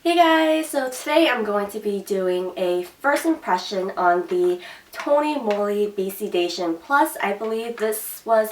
Hey guys, so today I'm going to be doing a first impression on the Moly BCDation Plus. I believe this was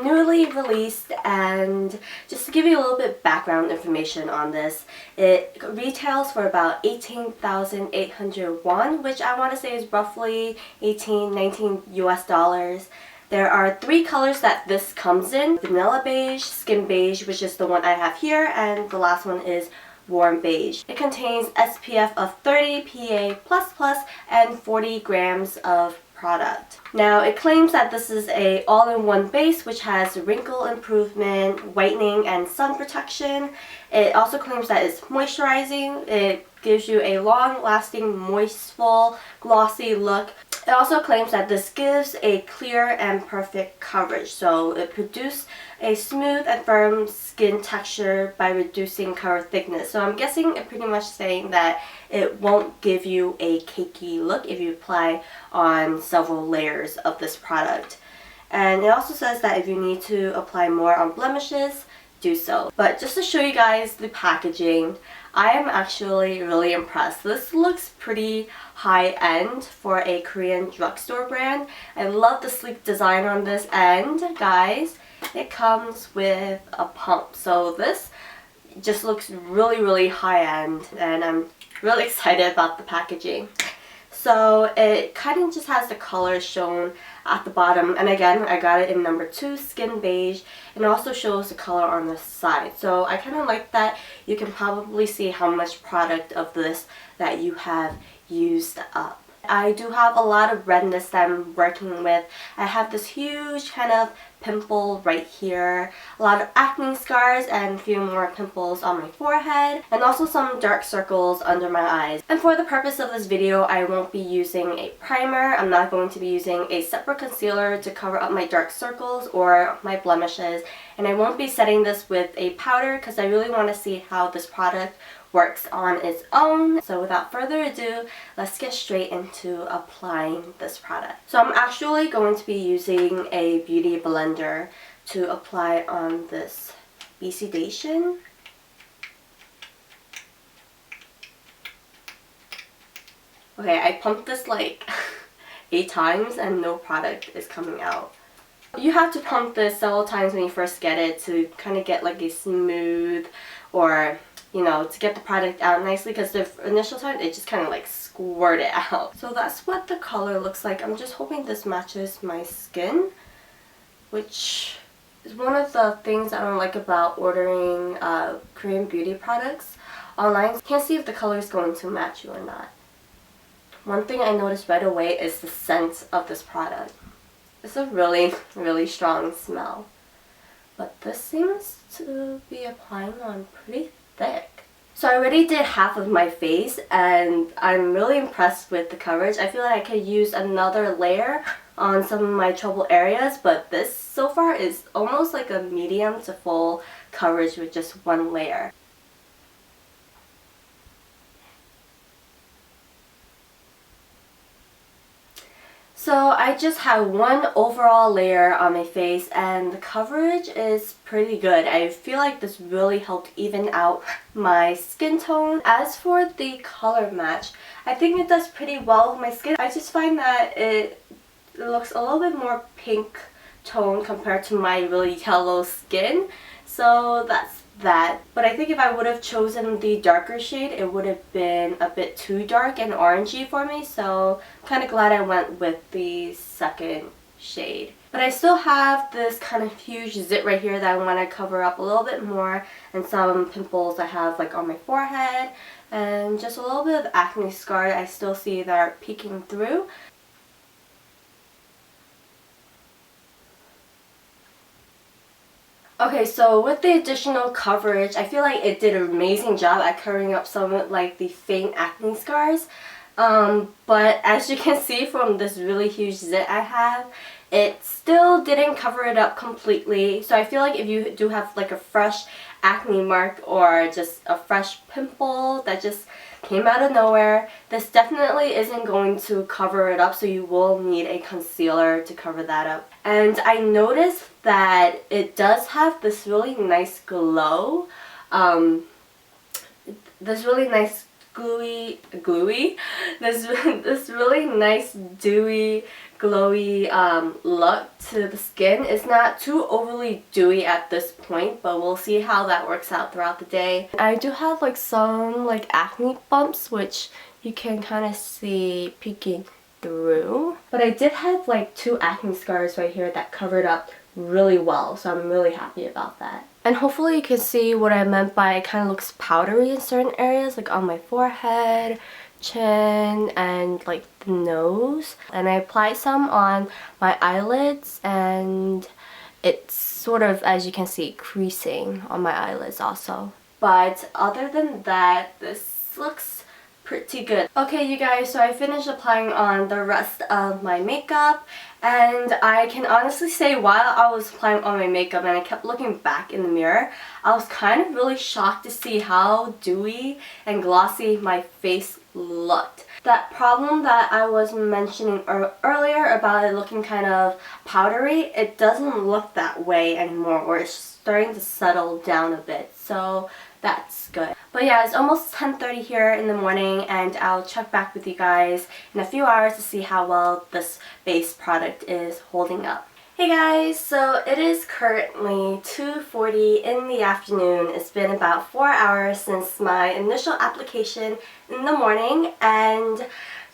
newly released, and just to give you a little bit background information on this, it retails for about 18,800 won, which I want to say is roughly 19 US dollars. There are three colors that this comes in: vanilla beige, skin beige, which is the one I have here, and the last one is warm beige. It contains SPF of 30 PA++ and 40 grams of product. Now, it claims that this is a all-in-one base which has wrinkle improvement, whitening, and sun protection. It also claims that it's moisturizing. It gives you a long-lasting, moistful, glossy look. It also claims that this gives a clear and perfect coverage, so it produces a smooth and firm skin texture by reducing cover thickness. So I'm guessing it pretty much saying that it won't give you a cakey look if you apply on several layers of this product. And it also says that if you need to apply more on blemishes, do so. But just to show you guys the packaging, I am actually really impressed. This looks pretty high-end for a Korean drugstore brand. I love the sleek design on this, and guys, it comes with a pump. So this just looks really high-end, and I'm really excited about the packaging. So it kind of just has the colors shown at the bottom, and again, I got it in number 2, skin beige, and it also shows the color on the side. So I kind of like that you can probably see how much product of this that you have used up. I do have a lot of redness that I'm working with. I have this huge kind of pimple right here, a lot of acne scars, and a few more pimples on my forehead, and also some dark circles under my eyes. And for the purpose of this video, I won't be using a primer. I'm not going to be using a separate concealer to cover up my dark circles or my blemishes, and I won't be setting this with a powder because I really want to see how this product works on its own. So without further ado, let's get straight into applying this product. So I'm actually going to be using a beauty blender to apply on this BCDation. Okay, I pumped this like 8 times and no product is coming out. You have to pump this several times when you first get it to kind of get like a smooth, or you know, to get the product out nicely, because the initial time it just kind of like squirted out. So that's what the color looks like. I'm just hoping this matches my skin, which is one of the things I don't like about ordering Korean beauty products online. Can't see if the color is going to match you or not. One thing I noticed right away is the scent of this product. It's a really strong smell, but this seems to be applying on pretty thick. So I already did half of my face, and I'm really impressed with the coverage. I feel like I could use another layer on some of my trouble areas, but this so far is almost like a medium to full coverage with just one layer. So I just have one overall layer on my face, and the coverage is pretty good. I feel like this really helped even out my skin tone. As for the color match, I think it does pretty well with my skin. I just find that it looks a little bit more pink tone compared to my really yellow skin. So that's that. But I think if I would have chosen the darker shade, it would have been a bit too dark and orangey for me, so I'm kind of glad I went with the second shade. But I still have this kind of huge zit right here that I want to cover up a little bit more, and some pimples I have like on my forehead, and just a little bit of acne scar I still see that are peeking through. Okay, so with the additional coverage, I feel like it did an amazing job at covering up some of like the faint acne scars. But as you can see from this really huge zit I have, it still didn't cover it up completely. So I feel like if you do have like a fresh acne mark or just a fresh pimple that just came out of nowhere, this definitely isn't going to cover it up, so you will need a concealer to cover that up. And I noticed that it does have this really nice glow. this really nice this really nice dewy, glowy look to the skin. It's not too overly dewy at this point, but we'll see how that works out throughout the day. I do have like some like acne bumps, which you can kind of see peeking through. But I did have like 2 acne scars right here that covered up really well, so I'm really happy about that. And hopefully you can see what I meant by it kind of looks powdery in certain areas, like on my forehead, chin, and like the nose. And I applied some on my eyelids, and it's sort of, as you can see, creasing on my eyelids also. But other than that, this looks pretty good. Okay, you guys, so I finished applying on the rest of my makeup, and I can honestly say while I was applying on my makeup and I kept looking back in the mirror, I was kind of really shocked to see how dewy and glossy my face looked. That problem that I was mentioning earlier about it looking kind of powdery, it doesn't look that way anymore, or it's starting to settle down a bit, so that's good. But yeah, it's almost 10:30 here in the morning, and I'll check back with you guys in a few hours to see how well this base product is holding up. Hey guys, so it is currently 2:40 in the afternoon. It's been about 4 hours since my initial application in the morning, and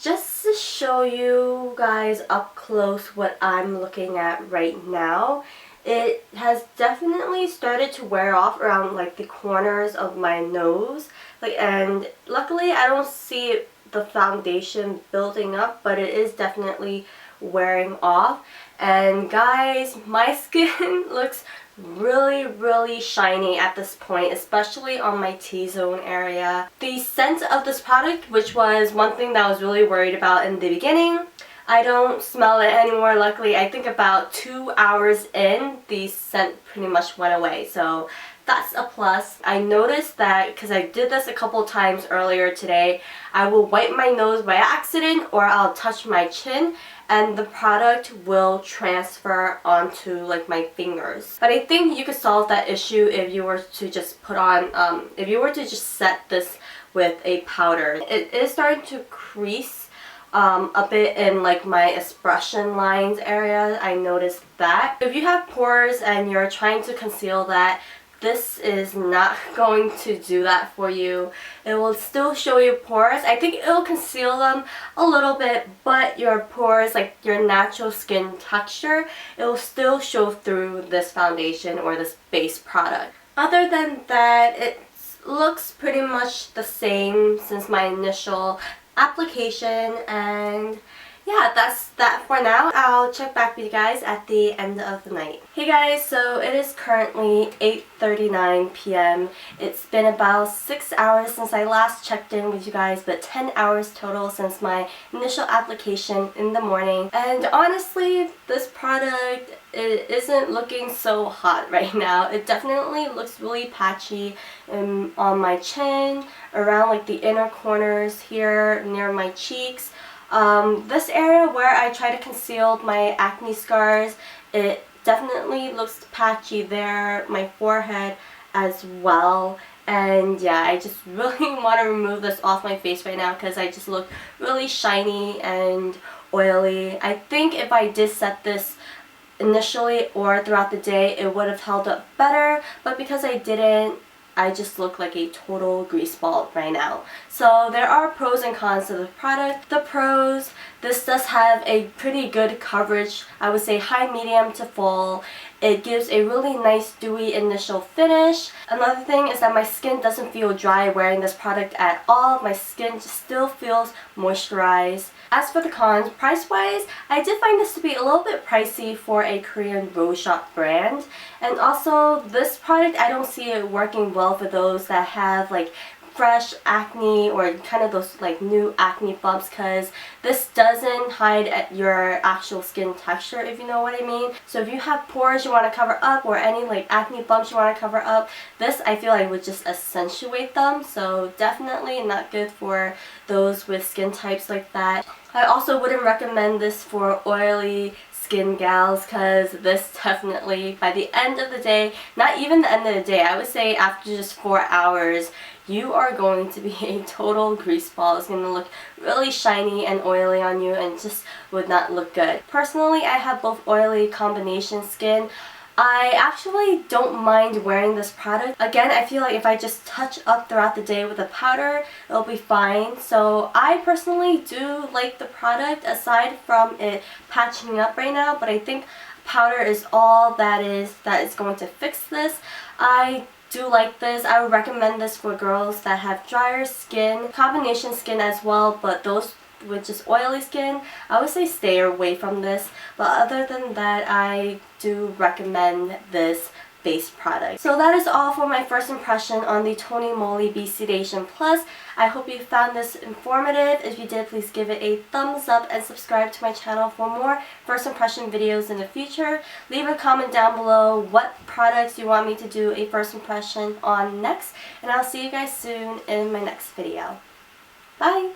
just to show you guys up close what I'm looking at right now, it has definitely started to wear off around like the corners of my nose, and luckily I don't see the foundation building up, but it is definitely wearing off. And guys, my skin looks really shiny at this point, especially on my T-zone area. The scent of this product, which was one thing that I was really worried about in the beginning, I don't smell it anymore. Luckily, I think about 2 hours in, the scent pretty much went away, so that's a plus. I noticed that because I did this a couple times earlier today, I will wipe my nose by accident or I'll touch my chin and the product will transfer onto like my fingers. But I think you could solve that issue if you were to just put on, if you were to just set this with a powder. It is starting to crease a bit in like my expression lines area. I noticed that. If you have pores and you're trying to conceal that, this is not going to do that for you. It will still show you pores. I think it will conceal them a little bit, but your pores, like your natural skin texture, it will still show through this foundation or this base product. Other than that, it looks pretty much the same since my initial application, and yeah, that's that for now. I'll check back with you guys at the end of the night. Hey guys, so it is currently 8:39 p.m. It's been about 6 hours since I last checked in with you guys, but 10 hours total since my initial application in the morning. And honestly, this product, it isn't looking so hot right now. It definitely looks really patchy on my chin, around like the inner corners here near my cheeks. This area where I try to conceal my acne scars, it definitely looks patchy there, my forehead as well. And yeah, I just really want to remove this off my face right now because I just look really shiny and oily. I think if I did set this initially or throughout the day, it would have held up better, but because I didn't, I just look like a total grease ball right now. So there are pros and cons to the product. The pros, this does have a pretty good coverage. I would say high, medium to full. It gives a really nice dewy initial finish. Another thing is that my skin doesn't feel dry wearing this product at all. My skin just still feels moisturized. As for the cons, price-wise, I did find this to be a little bit pricey for a Korean Rose Shop brand. And also, this product, I don't see it working well for those that have like fresh acne or kind of those like new acne bumps, because this doesn't hide at your actual skin texture, if you know what I mean. So if you have pores you want to cover up or any like acne bumps you want to cover up, this I feel like would just accentuate them. So definitely not good for those with skin types like that. I also wouldn't recommend this for oily skin gals, because this definitely, by the end of the day, not even the end of the day, I would say after just 4 hours, you are going to be a total grease ball. It's going to look really shiny and oily on you and just would not look good. Personally, I have both oily combination skin. I actually don't mind wearing this product. Again, I feel like if I just touch up throughout the day with a powder, it'll be fine. So I personally do like the product aside from it patching up right now, but I think powder is all that is going to fix this. I do like this. I would recommend this for girls that have drier skin, combination skin as well, but those with just oily skin, I would say stay away from this. But other than that, I do recommend this base product. So that is all for my first impression on the Tony Moly BCDation Plus. I hope you found this informative. If you did, please give it a thumbs up and subscribe to my channel for more first impression videos in the future. Leave a comment down below what products you want me to do a first impression on next, and I'll see you guys soon in my next video. Bye!